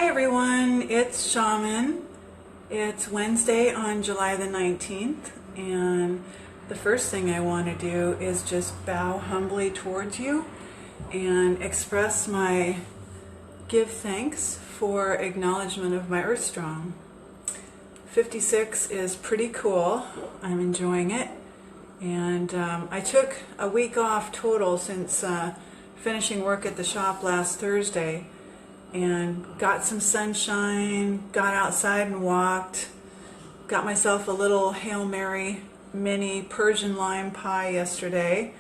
everyone, it's Shaman. It's Wednesday on July the 19th, and the first thing I want to do is just bow humbly towards you and express my give thanks for acknowledgement of my Earth Strong. 56 is pretty cool. I'm enjoying it, and I took a week off total since finishing work at the shop last Thursday, and got some sunshine, got outside and walked, got myself a little Hail Mary mini Persian lime pie yesterday.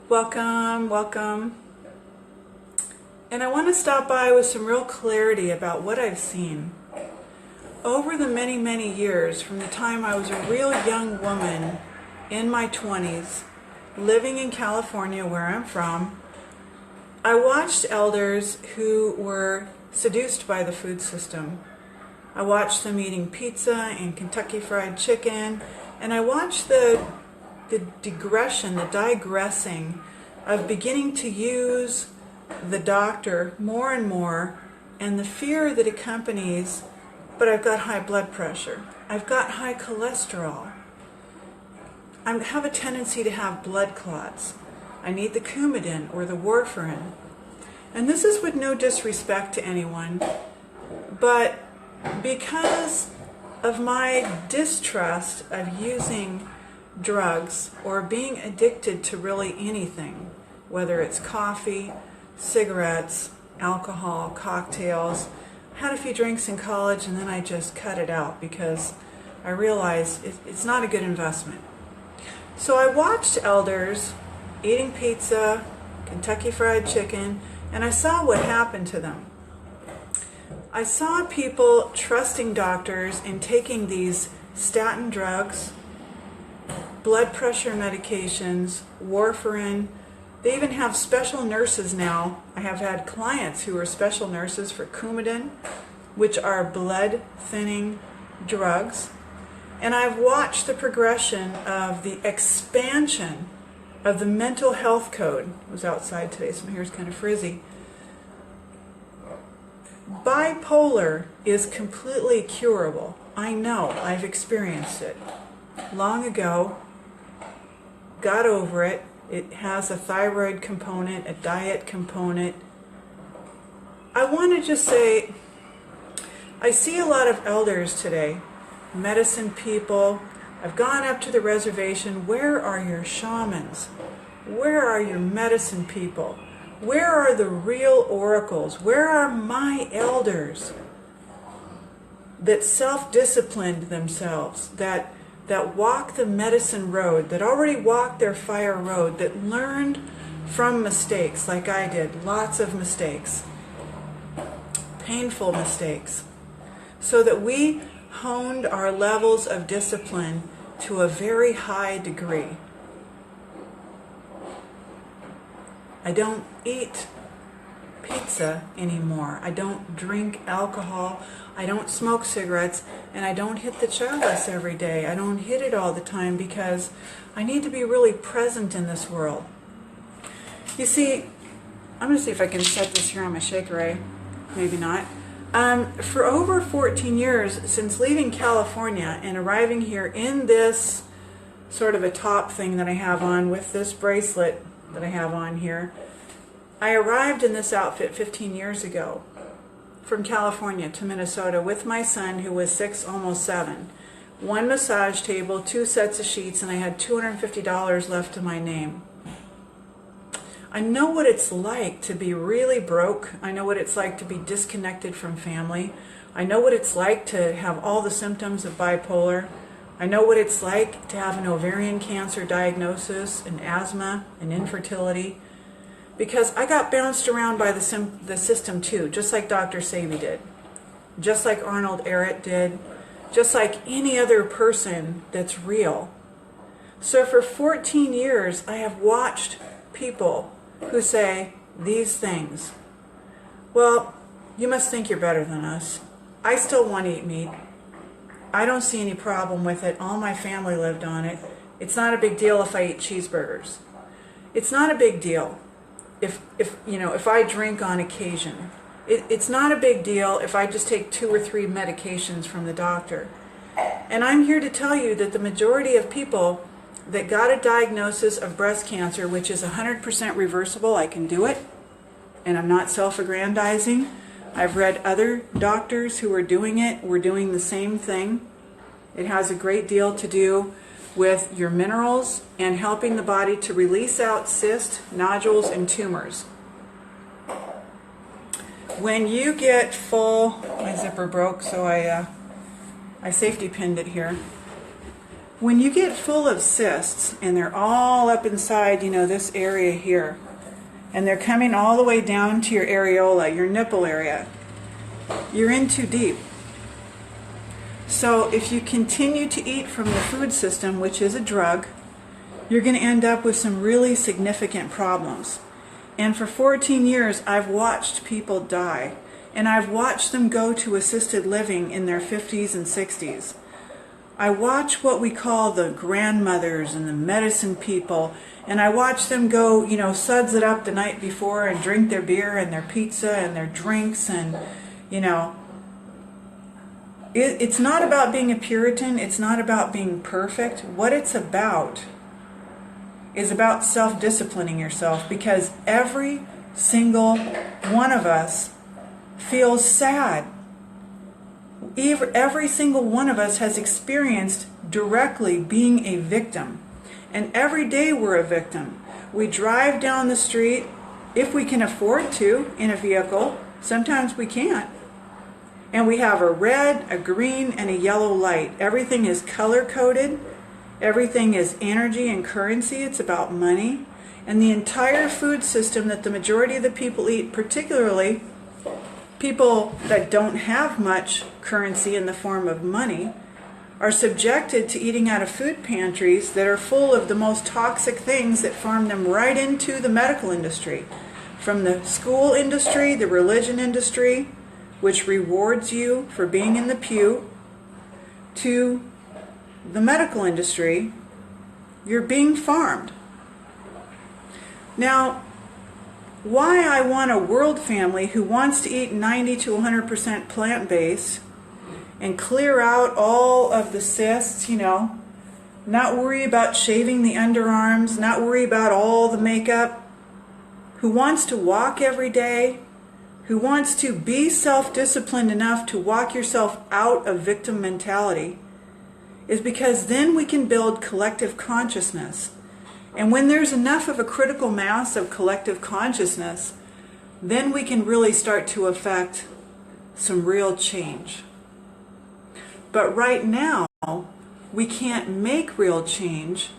Welcome, welcome. And I want to stop by with some real clarity about what I've seen. Over the many, many years, from the time I was a real young woman in my 20s, living in California where I'm from, I watched elders who were seduced by the food system. I watched them eating pizza and Kentucky Fried Chicken, and I watched the digression, the digressing of beginning to use the doctor more and more, and the fear that accompanies, but I've got high blood pressure, I've got high cholesterol, I have a tendency to have blood clots, I need the Coumadin or the warfarin. And this is with no disrespect to anyone, but because of my distrust of using drugs or being addicted to really anything, whether it's coffee, cigarettes, alcohol, cocktails. I had a few drinks in college and then I just cut it out because I realized it's not a good investment. So I watched elders eating pizza, Kentucky Fried Chicken, and I saw what happened to them. I saw people trusting doctors and taking these statin drugs, blood pressure medications, warfarin. They even have special nurses now. I have had clients who are special nurses for Coumadin, which are blood thinning drugs. And I've watched the progression of the expansion of the mental health code. I was outside today, so my hair's kind of frizzy. Bipolar is completely curable. I know, I've experienced it long ago, got over it. It has a thyroid component, a diet component. I want to just say, I see a lot of elders today, medicine people. I've gone up to the reservation. Where are your shamans? Where are your medicine people? Where are the real oracles? Where are my elders that self-disciplined themselves, that walk the medicine road, that already walked their fire road, that learned from mistakes like I did, lots of mistakes, painful mistakes, so that we honed our levels of discipline to a very high degree. I don't eat pizza anymore. I don't drink alcohol. I don't smoke cigarettes, and I don't hit the chalice every day. I don't hit it all the time because I need to be really present in this world. You see, I'm going to see if I can set this here on my shaker, eh? Maybe not. For over 14 years, since leaving California and arriving here in this sort of a top thing that I have on with this bracelet that I have on here, I arrived in this outfit 15 years ago from California to Minnesota with my son, who was 6, almost 7. 1 massage table, 2 sets of sheets, and I had $250 left to my name. I know what it's like to be really broke. I know what it's like to be disconnected from family. I know what it's like to have all the symptoms of bipolar. I know what it's like to have an ovarian cancer diagnosis, and asthma, and infertility. Because I got bounced around by the system too, just like Dr. Sabi did. Just like Arnold Ehret did. Just like any other person that's real. So for 14 years, I have watched people who say these things. Well, you must think you're better than us. I still want to eat meat. I don't see any problem with it. All my family lived on it. It's not a big deal if I eat cheeseburgers. It's not a big deal if I drink on occasion. It's not a big deal if I just take 2 or 3 medications from the doctor. And I'm here to tell you that the majority of people that got a diagnosis of breast cancer, which is 100% reversible, I can do it, and I'm not self-aggrandizing. I've read other doctors who are doing it, were doing the same thing. It has a great deal to do with your minerals and helping the body to release out cysts, nodules, and tumors. When you get full, my zipper broke, so I safety pinned it here. When you get full of cysts, and they're all up inside, this area here, and they're coming all the way down to your areola, your nipple area, you're in too deep. So if you continue to eat from the food system, which is a drug, you're going to end up with some really significant problems. And for 14 years, I've watched people die. And I've watched them go to assisted living in their 50s and 60s. I watch what we call the grandmothers and the medicine people, and I watch them go, suds it up the night before and drink their beer and their pizza and their drinks, and, it's not about being a Puritan. It's not about being perfect. What it's about is about self-disciplining yourself, because every single one of us feels sad. Every single one of us has experienced directly being a victim. And every day we're a victim. We drive down the street, if we can afford to, in a vehicle. Sometimes we can't. And we have a red, a green, and a yellow light. Everything is color-coded. Everything is energy and currency. It's about money. And the entire food system that the majority of the people eat, particularly people that don't have much currency in the form of money, are subjected to eating out of food pantries that are full of the most toxic things that farm them right into the medical industry. From the school industry, the religion industry, which rewards you for being in the pew, to the medical industry, you're being farmed. Now, why I want a world family who wants to eat 90 to 100% plant-based and clear out all of the cysts, not worry about shaving the underarms, not worry about all the makeup, who wants to walk every day, who wants to be self-disciplined enough to walk yourself out of victim mentality, is because then we can build collective consciousness. And when there's enough of a critical mass of collective consciousness, then we can really start to affect some real change. But right now, we can't make real change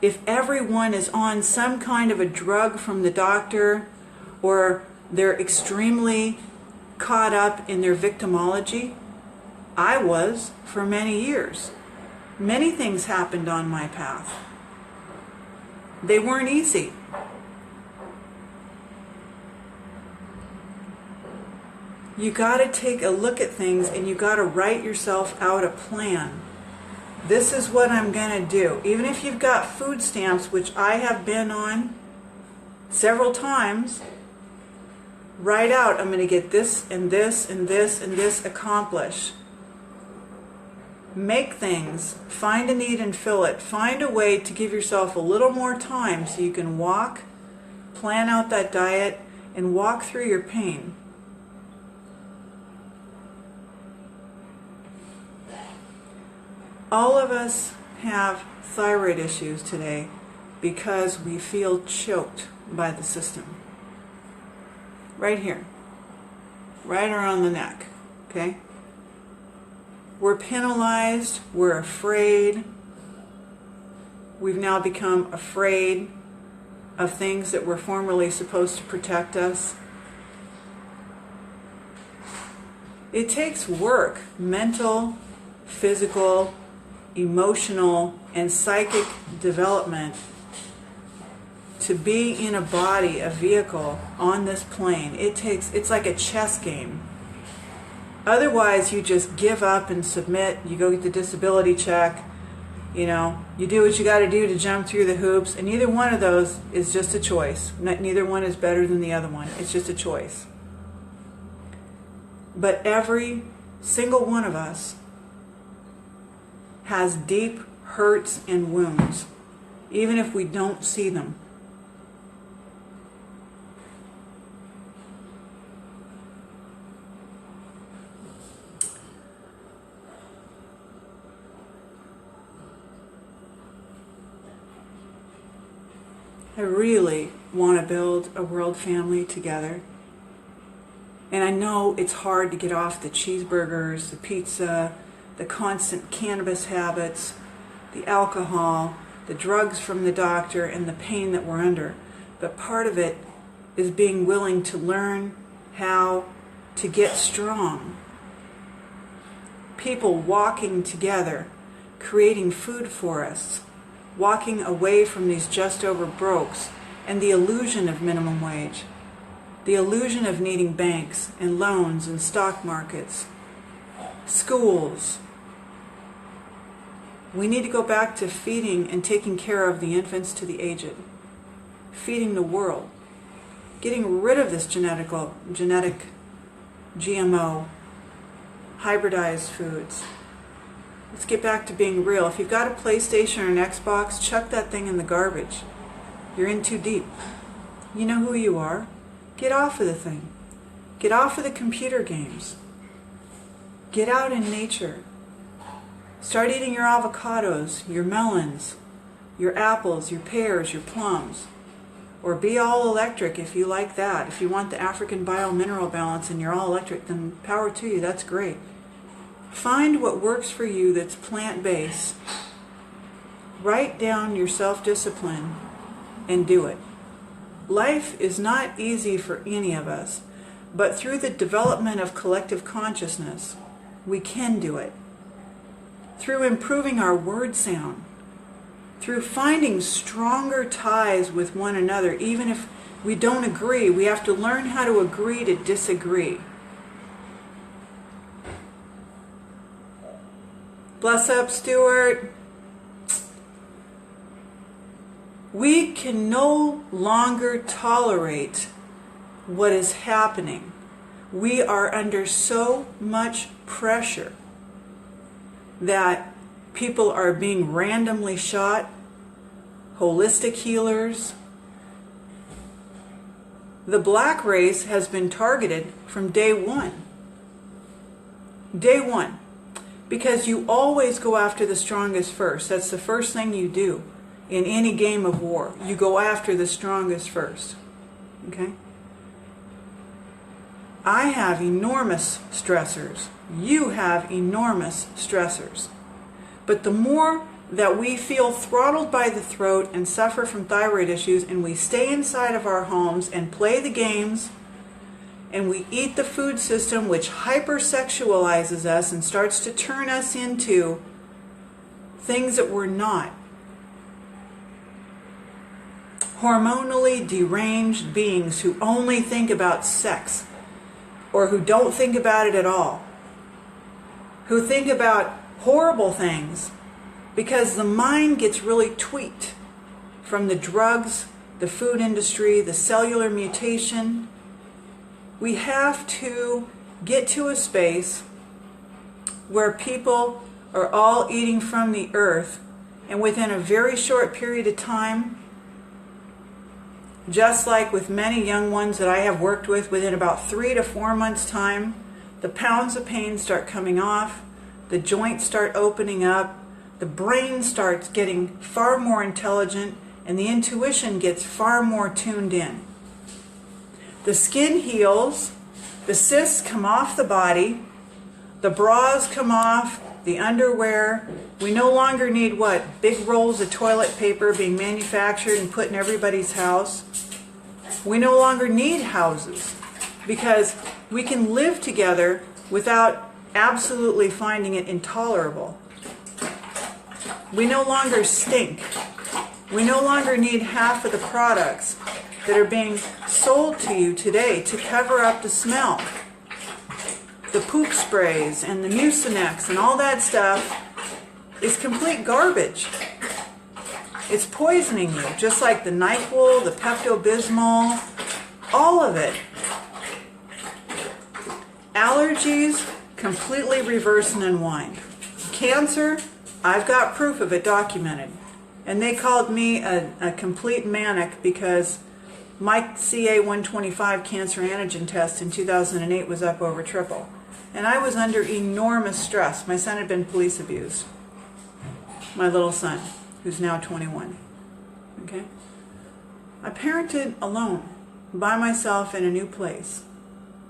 if everyone is on some kind of a drug from the doctor, or they're extremely caught up in their victimology. I was for many years. Many things happened on my path. They weren't easy. You got to take a look at things, and you got to write yourself out a plan. This is what I'm going to do. Even if you've got food stamps, which I have been on several times, write out, I'm going to get this and this and this and this accomplished. Make things, find a need and fill it. Find a way to give yourself a little more time so you can walk, plan out that diet, and walk through your pain. All of us have thyroid issues today because we feel choked by the system. Right here, right around the neck, okay? We're penalized, we're afraid. We've now become afraid of things that were formerly supposed to protect us. It takes work, mental, physical, emotional, and psychic development to be in a body, a vehicle, on this plane. It's like a chess game. Otherwise, you just give up and submit. You go get the disability check. You do what you got to do to jump through the hoops, and neither one of those is just a choice. Neither one is better than the other one. It's just a choice. But every single one of us has deep hurts and wounds, even if we don't see them. I really want to build a world family together. And I know it's hard to get off the cheeseburgers, the pizza, the constant cannabis habits, the alcohol, the drugs from the doctor, and the pain that we're under. But part of it is being willing to learn how to get strong. People walking together, creating food for us, walking away from these just over brokes and the illusion of minimum wage, the illusion of needing banks and loans and stock markets, schools. We need to go back to feeding and taking care of the infants to the aged, feeding the world, getting rid of this genetic GMO, hybridized foods. Let's get back to being real. If you've got a PlayStation or an Xbox, chuck that thing in the garbage. You're in too deep. You know who you are. Get off of the thing. Get off of the computer games. Get out in nature. Start eating your avocados, your melons, your apples, your pears, your plums. Or be all electric if you like that. If you want the African bio-mineral balance and you're all electric, then power to you. That's great. Find what works for you that's plant-based. Write down your self-discipline and do it. Life is not easy for any of us, but through the development of collective consciousness, we can do it. Through improving our word sound, through finding stronger ties with one another, even if we don't agree, we have to learn how to agree to disagree. Bless up, Stuart. We can no longer tolerate what is happening. We are under so much pressure that people are being randomly shot, holistic healers. The black race has been targeted from day one. Day one. Because you always go after the strongest first. That's the first thing you do in any game of war. You go after the strongest first. Okay? I have enormous stressors. You have enormous stressors. But the more that we feel throttled by the throat and suffer from thyroid issues, and we stay inside of our homes and play the games, and we eat the food system which hypersexualizes us and starts to turn us into things that we're not. Hormonally deranged beings who only think about sex, or who don't think about it at all, who think about horrible things because the mind gets really tweaked from the drugs, the food industry, the cellular mutation. We have to get to a space where people are all eating from the earth, and within a very short period of time, just like with many young ones that I have worked with, within about 3 to 4 months' time, the pounds of pain start coming off, the joints start opening up, the brain starts getting far more intelligent, and the intuition gets far more tuned in. The skin heals, the cysts come off the body, the bras come off, the underwear. We no longer need what? Big rolls of toilet paper being manufactured and put in everybody's house. We no longer need houses because we can live together without absolutely finding it intolerable. We no longer stink. We no longer need half of the products that are being sold to you today to cover up the smell. The poop sprays and the Mucinex and all that stuff is complete garbage. It's poisoning you, just like the NyQuil, the Pepto-Bismol, all of it. Allergies, completely reverse and unwind. Cancer, I've got proof of it documented. And they called me a complete manic because my CA-125 cancer antigen test in 2008 was up over triple. And I was under enormous stress. My son had been police abused. My little son, who's now 21. Okay? I parented alone, by myself in a new place.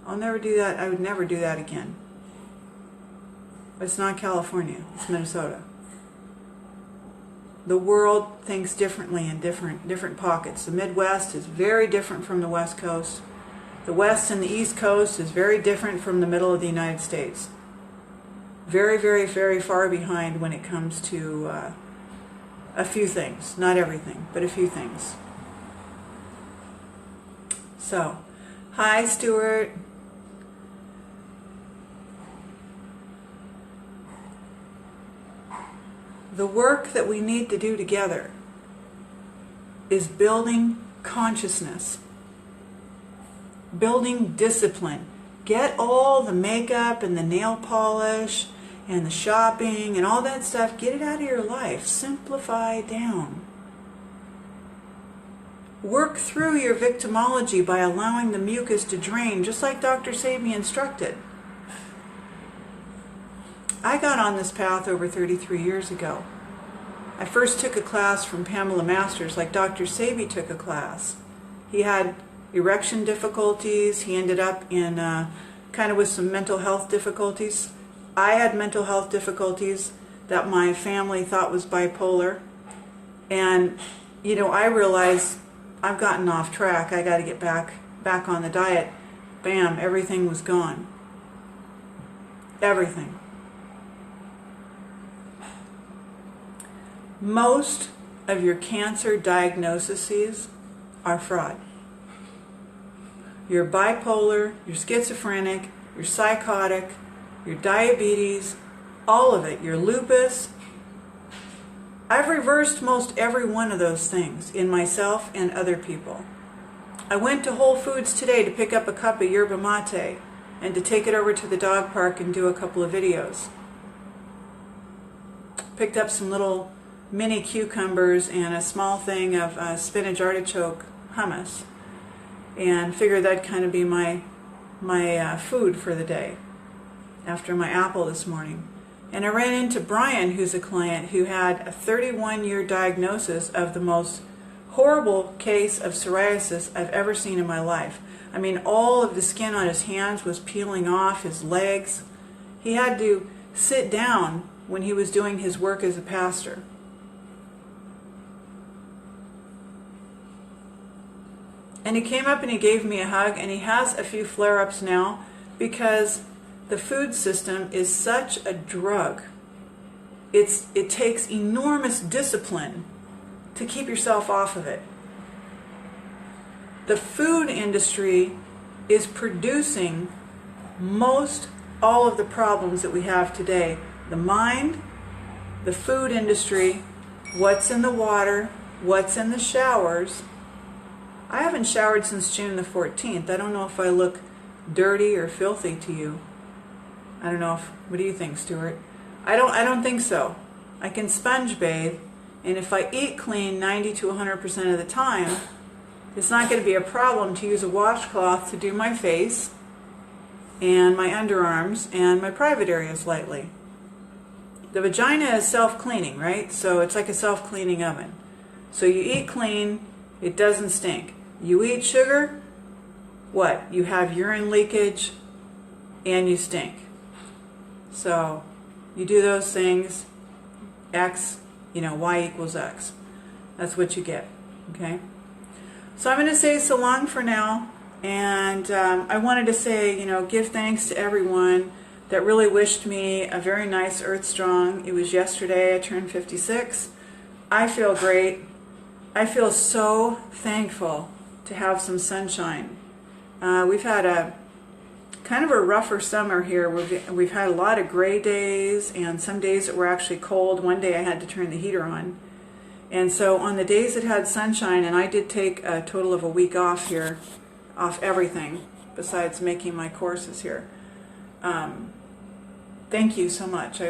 I'll never do that. I would never do that again. It's not California. It's Minnesota. The world thinks differently in different pockets. The Midwest is very different from the West Coast. The West and the East Coast is very different from the middle of the United States. Very, very, very far behind when it comes to a few things. Not everything, but a few things. So, hi Stuart. The work that we need to do together is building consciousness, building discipline. Get all the makeup and the nail polish and the shopping and all that stuff, get it out of your life. Simplify down. Work through your victimology by allowing the mucus to drain, just like Dr. Sebi instructed. I got on this path over 33 years ago. I first took a class from Pamela Masters, like Dr. Sebi took a class. He had erection difficulties. He ended up in kind of with some mental health difficulties. I had mental health difficulties that my family thought was bipolar. And, you know, I realized I've gotten off track. I got to get back on the diet. Bam, everything was gone. Everything. Most of your cancer diagnoses are fraud. You're bipolar, you're schizophrenic, you're psychotic, your diabetes, all of it, your lupus. I've reversed most every one of those things in myself and other people. I went to Whole Foods today to pick up a cup of yerba mate and to take it over to the dog park and do a couple of videos. Picked up some little mini cucumbers and a small thing of spinach artichoke hummus, and figured that'd kind of be my food for the day after my apple this morning. And I ran into Brian, who's a client who had a 31-year diagnosis of the most horrible case of psoriasis I've ever seen in my life. I mean, all of the skin on his hands was peeling off, his legs. He had to sit down when he was doing his work as a pastor. And he came up and he gave me a hug, and he has a few flare-ups now because the food system is such a drug. It takes enormous discipline to keep yourself off of it. The food industry is producing most all of the problems that we have today. The mind, the food industry, what's in the water, what's in the showers. I haven't showered since June the 14th. I don't know if I look dirty or filthy to you. I don't know what do you think, Stuart? I don't think so. I can sponge bathe, and if I eat clean 90 to 100% of the time, it's not going to be a problem to use a washcloth to do my face and my underarms and my private areas lightly. The vagina is self-cleaning, right? So it's like a self-cleaning oven. So you eat clean, it doesn't stink. You eat sugar, what? You have urine leakage and you stink. So you do those things, X, Y equals X. That's what you get, okay? So I'm going to say so long for now, and I wanted to say, give thanks to everyone that really wished me a very nice Earth Strong. It was yesterday. I turned 56. I feel great. I feel so thankful to have some sunshine. We've had a kind of a rougher summer here. We've had a lot of gray days and some days that were actually cold. One day I had to turn the heater on. And so on the days that had sunshine, and I did take a total of a week off here, off everything besides making my courses here. Thank you so much.